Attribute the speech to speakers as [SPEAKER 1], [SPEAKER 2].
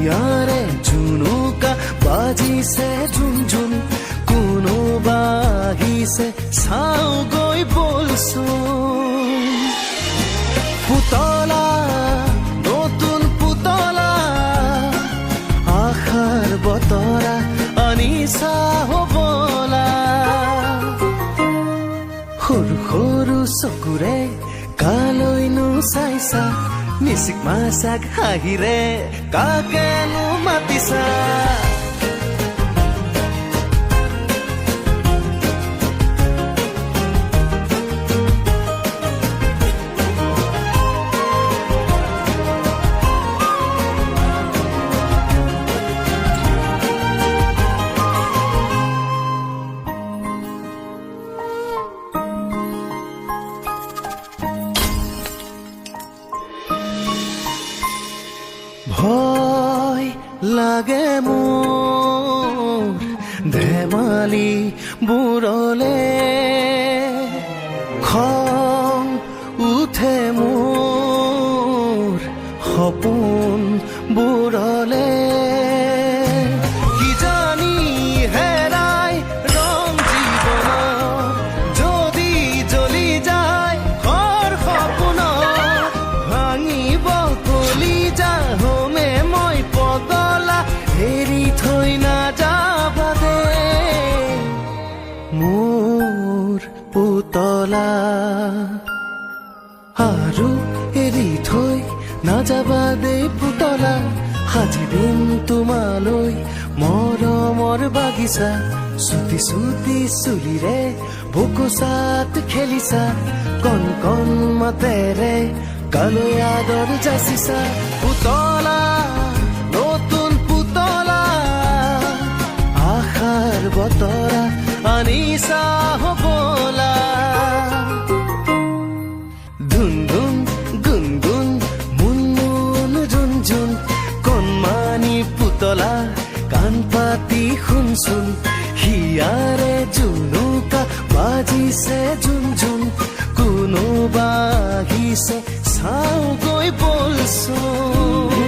[SPEAKER 1] হিয়াৰে জুনুকা বাজিছে ঝুন ঝুন কোনোবা আহিছে চাও গৈ বলচোন পুতলা নতুন পুতলা আশাৰ বতৰা আনিছা হবলা সৰু সৰু চকুৰে কালৈনো চাইছা মিচিক মাছাক হাঁহিৰে কাকেনো মাতিছা ভয় লাগে মোৰ ধেমালি বুৰলে খং উঠে মোৰ সপোন বুৰলে কিজানি হেৰাই ৰং জীৱনৰ যদি জ্বলি যায় ঘৰ সপোনৰ ভাঙিব কলিজা হমে মই পগলা এৰি থৈ নাযাবা দে মোৰ পুতলা আৰু এৰি থৈ নাযাবা দে পুতলা সাজি দিম তোমালৈ মৰমৰ বাগিচা চুটি চুটি চুলিৰে বুকুচাত খেলিছা কণ কণ মাতেৰে কালৈ আদৰ যাচিছা পুতলা নতুন পুতলা আশাৰ বতৰা আনিছা হবলা ধুন ধুন গুন গুন মুন মুন ঝুন ঝুন কণমানি পুতলা কাণ পাতি শুনচোন হিয়াৰে জুনুকা বাজিছে ঝুন ঝুন কোনোবা আহিছে চাও গৈ বলচোন